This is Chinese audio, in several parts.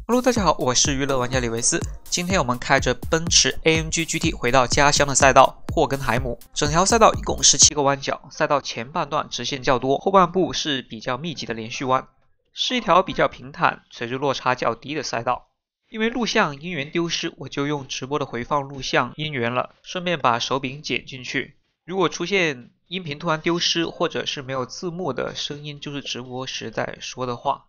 Hello， 大家好，我是娱乐玩家李维斯。今天我们开着奔驰 AMG GT 回到家乡的赛道霍根海姆。整条赛道一共17个弯角，赛道前半段直线较多，后半部是比较密集的连续弯，是一条比较平坦、垂直落差较低的赛道。因为录像音源丢失，我就用直播的回放录像音源了，顺便把手柄剪进去。如果出现音频突然丢失，或者是没有字幕的声音，就是直播时在说的话。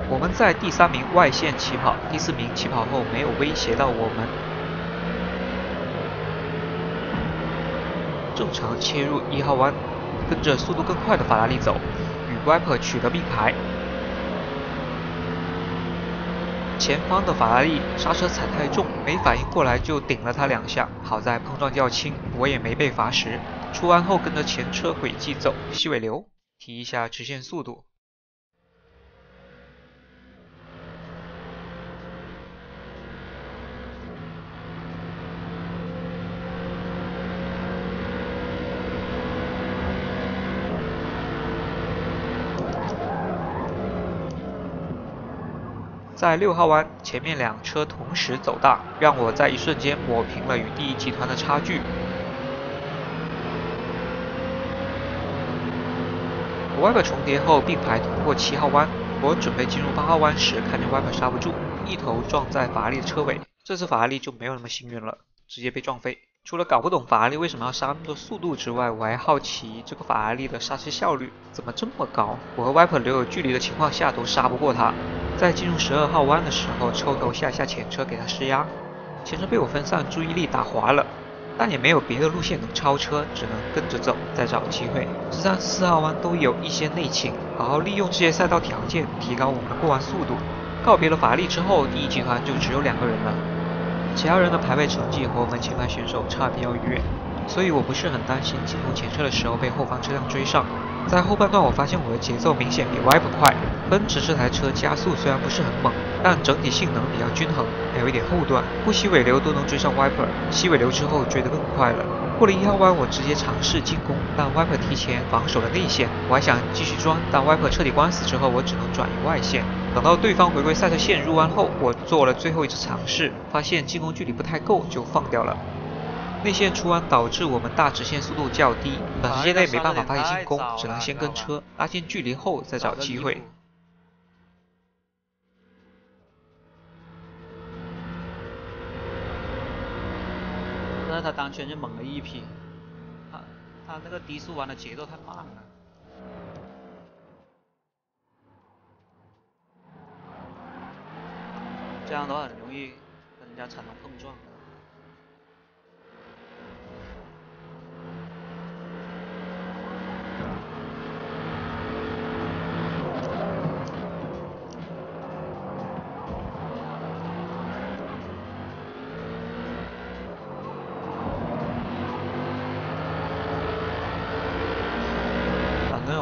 我们在第3名外线起跑，第4名起跑后没有威胁到我们。正常切入1号弯，跟着速度更快的法拉利走，与 Viper 取得并排。前方的法拉利刹车踩太重，没反应过来就顶了他2下，好在碰撞较轻，我也没被罚时。出弯后跟着前车轨迹走，吸尾流，提一下直线速度。在6号弯，前面2车同时走大，让我在一瞬间抹平了与第一集团的差距。Viper 重叠后并排通过7号弯，我准备进入8号弯时，看见 Viper 刹不住，一头撞在法拉利的车尾。这次法拉利就没有那么幸运了，直接被撞飞。除了搞不懂法拉利为什么要刹那么多速度之外，我还好奇这个法拉利的刹车效率怎么这么高。我和 Viper 留有距离的情况下都刹不过他。在进入12号弯的时候，抽头下前车给他施压，前车被我分散注意力打滑了，但也没有别的路线能超车，只能跟着走，再找机会。13、14号弯都有一些内倾，好好利用这些赛道条件，提高我们的过弯速度。告别了法拉利之后，第一集团就只有2个人了，其他人的排位成绩和我们前排选手差比较远，所以我不是很担心进攻前车的时候被后方车辆追上。在后半段，我发现我的节奏明显比 Viper 快。奔驰这台车加速虽然不是很猛，但整体性能比较均衡，还有一点后段，不吸尾流都能追上 Viper， 吸尾流之后追得更快了。过了1号弯，我直接尝试进攻，但 Viper 提前防守了内线，我还想继续装，但 Viper 彻底关死之后，我只能转移外线。等到对方回归赛车线入弯后，我做了最后一次尝试，发现进攻距离不太够，就放掉了。内线出弯导致我们大直线速度较低，短时间内没办法发起进攻，只能先跟车拉近距离后再找机会。那他当圈就猛了一批，他那个低速弯的节奏太慢了，这样的话很容易跟人家产生碰撞。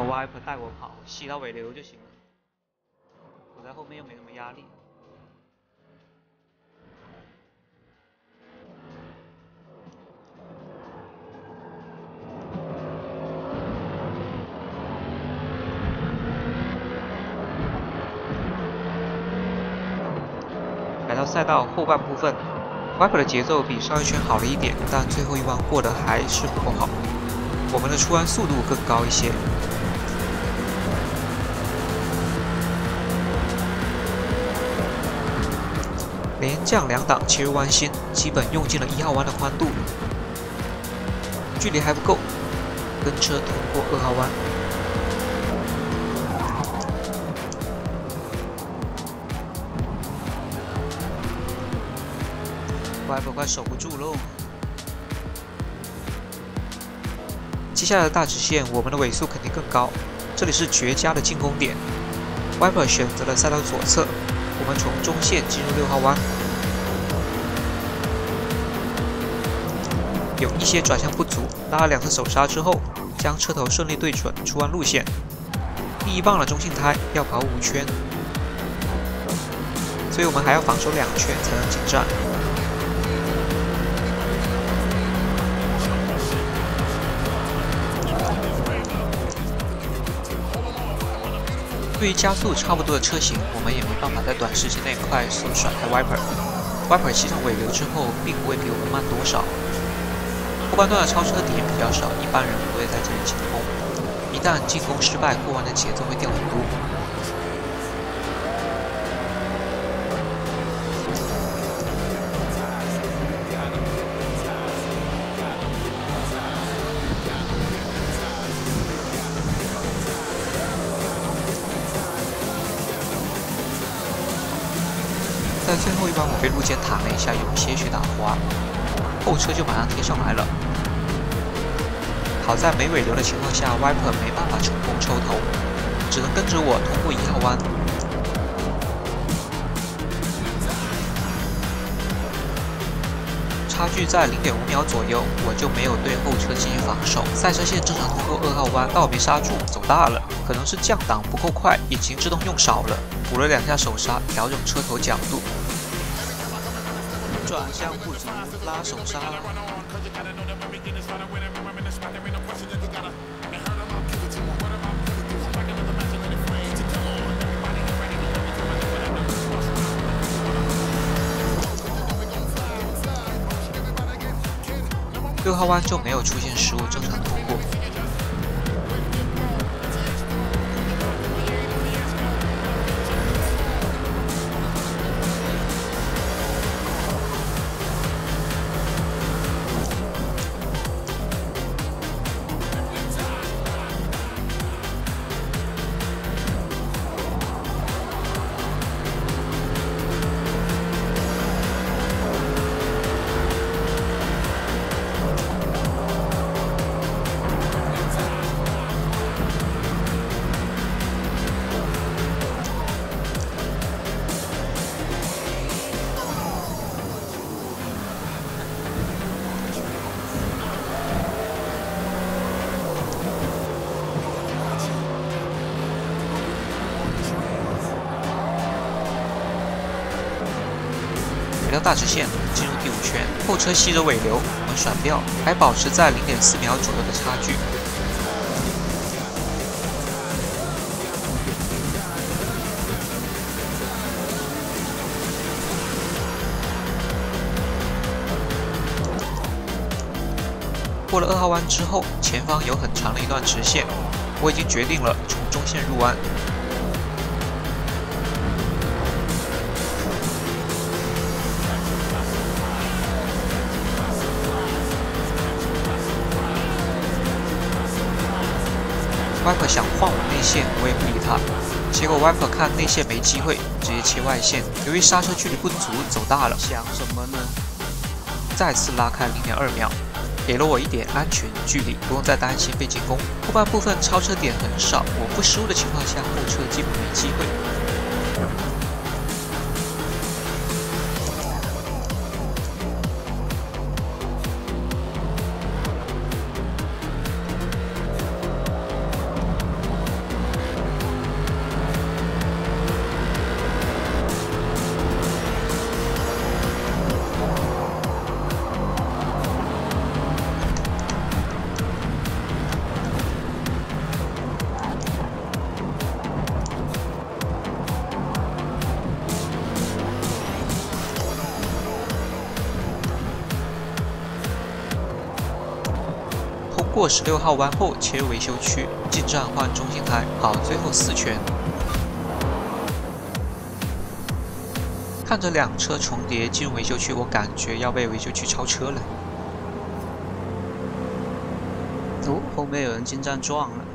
Viper 带我跑，吸到尾流就行了。我在后面又没什么压力。来到赛道后半部分 ，Viper 的节奏比上一圈好了一点，但最后一弯过得还是不够好。我们的出弯速度更高一些。连降2档切入弯心，基本用尽了1号弯的宽度，距离还不够，跟车通过2号弯。Viper 快守不住喽！接下来的大直线，我们的尾速肯定更高，这里是绝佳的进攻点。Viper 选择了赛道左侧。我们从中线进入6号弯，有一些转向不足，拉了2次手刹之后，将车头顺利对准出弯路线。第1棒的中性胎要跑5圈，所以我们还要防守2圈才能进站。对于加速差不多的车型，我们也没办法在短时间内快速甩开 Viper。Viper 系上尾流之后，并不会比我们慢多少。后半段的超车点比较少，一般人不会在这里进攻。一旦进攻失败，过弯的节奏会掉很多。在最后一弯，我被路肩弹了一下，有些许打滑，后车就马上贴上来了。好在没尾流的情况下 ，Viper 没办法成功抽头，只能跟着我通过1号弯。差距在0.5秒左右，我就没有对后车进行防守。赛车线正常通过2号弯，但我没刹住，走大了，可能是降档不够快，引擎制动用少了，补了2下手刹，调整车头角度。转向不足，拉手刹。6号弯就没有出现失误，正常通过。回到大直线，进入第5圈，后车吸着尾流，我们甩掉，还保持在0.4秒左右的差距。过了2号弯之后，前方有很长的一段直线，我已经决定了从中线入弯。Viper 想换我内线，我也不理他。结果 Viper 看内线没机会，直接切外线。由于刹车距离不足，走大了。想什么呢？再次拉开0.2秒，给了我一点安全距离，不用再担心被进攻。后半部分超车点很少，我不失误的情况下，后车基本没机会。过16号弯后切入维修区，进站换中心台，跑最后4圈。看着2车重叠进入维修区，我感觉要被维修区超车了。哦，后面有人进站撞了。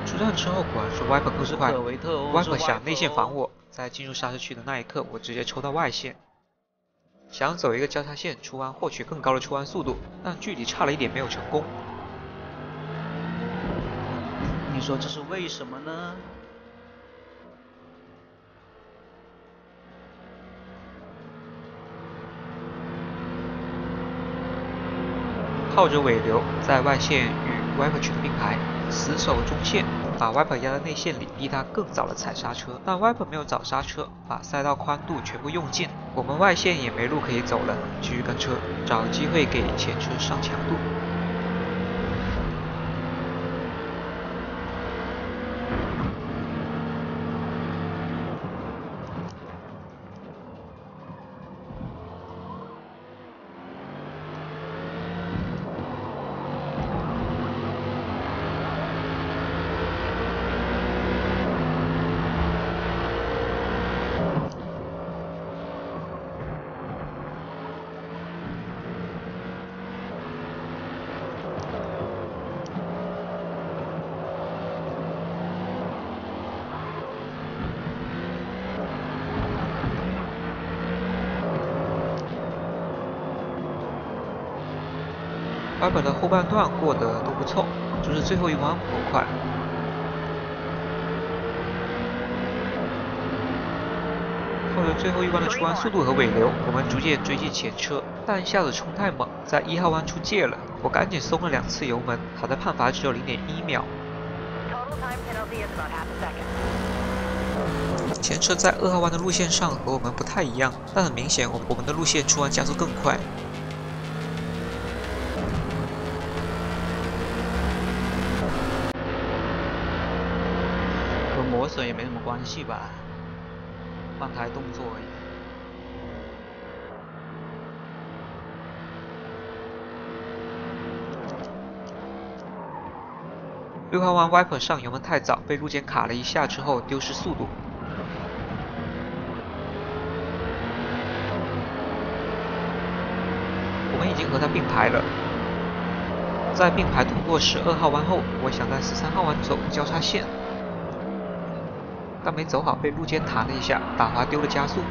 出站之后果然是 Viper 控制快 ，Viper 想内线防我。我，在进入刹车区的那一刻，我直接抽到外线，想走一个交叉线出弯，获取更高的出弯速度，但距离差了一点，没有成功。你说这是为什么呢？好靠着尾流在外线与 Viper 取得并排，死守中线，把 Viper 压在内线里，逼他更早的踩刹车。但 Viper 没有早刹车，把赛道宽度全部用尽，我们外线也没路可以走了，继续跟车，找机会给前车上强度。Viper 的后半段过得都不错，就是最后一弯不够快。靠着最后一弯的出弯速度和尾流，我们逐渐追近前车，但一下子冲太猛，在1号弯处界了，我赶紧松了2次油门，好在判罚只有 0.1 秒。前车在2号弯的路线上和我们不太一样，但很明显我们的路线出弯加速更快。和磨损也没什么关系吧，换台动作而已。6号弯 Viper 上油门太早，被路肩卡了一下之后丢失速度。我们已经和他并排了。在并排通过12号弯后，我想在13号弯走交叉线，但没走好，被路肩弹了一下，打滑丢了加速。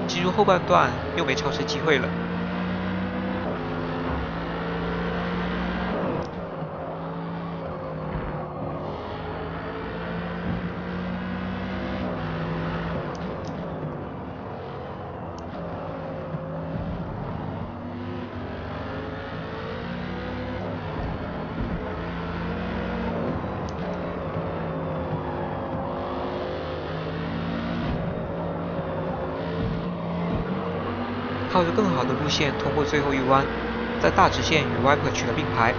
进入后半段又没超车机会了。靠着更好的路线通过最后一弯，在大直线与 Viper 取得并排，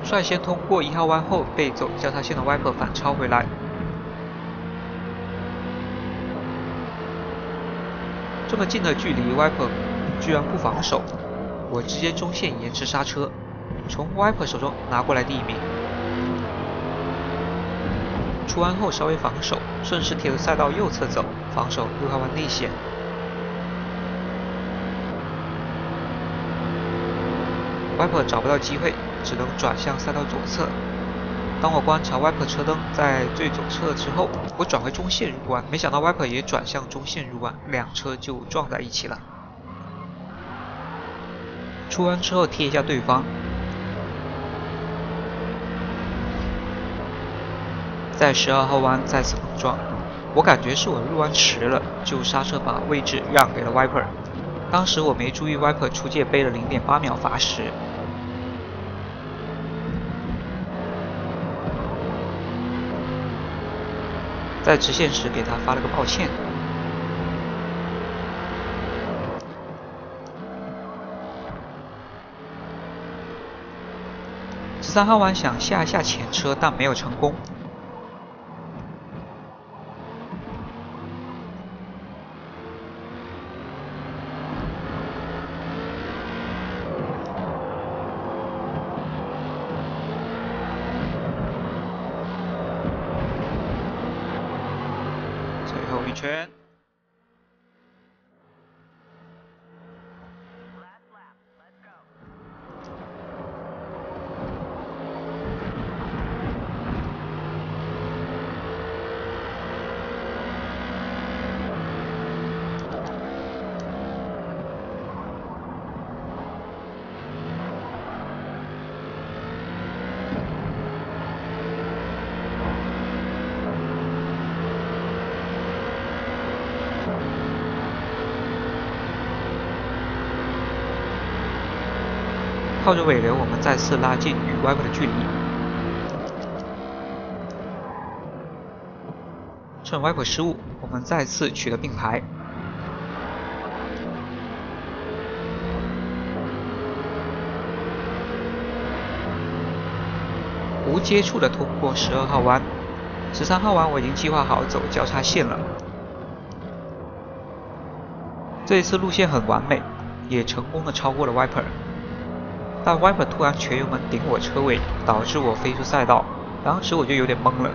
率先通过1号弯后被走交叉线的 Viper 反超回来。这么近的距离 ，Viper 居然不防守，我直接中线延迟刹车，从 Viper 手中拿过来第1名。出弯后稍微防守，顺势贴着赛道右侧走，防守6号弯内线。Viper 找不到机会，只能转向赛道左侧。当我观察 Viper 车灯在最左侧之后，我转回中线入弯，没想到 Viper 也转向中线入弯，两车就撞在一起了。出弯之后贴一下对方。在12号弯再次碰撞，我感觉是我入弯迟了，就刹车把位置让给了 Viper。当时我没注意 Viper 出界背了 0.8 秒罚时。在直线时给他发了个抱歉。13号弯想下一下前车，但没有成功。最后一圈。靠着尾流，我们再次拉近与 Viper 的距离。趁 Viper 失误，我们再次取得并排。无接触的通过12号弯，13号弯我已经计划好走交叉线了。这一次路线很完美，也成功的超过了 Viper。但 Viper 突然全油门顶我车尾，导致我飞出赛道，当时我就有点懵了。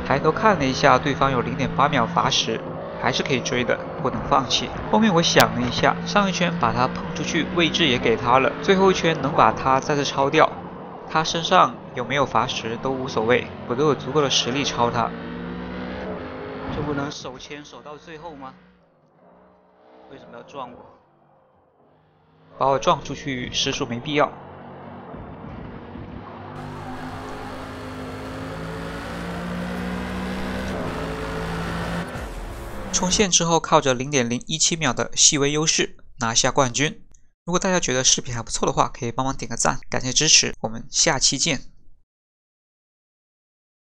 抬头看了一下，对方有 0.8 秒罚时，还是可以追的，不能放弃。后面我想了一下，上一圈把他碰出去，位置也给他了，最后一圈能把他再次超掉。他身上有没有罚时都无所谓，我都有足够的实力超他。就不能手牵手到最后吗？为什么要撞我？把我撞出去实属没必要。冲线之后，靠着 0.017 秒的细微优势拿下冠军。如果大家觉得视频还不错的话，可以帮忙点个赞，感谢支持，我们下期见。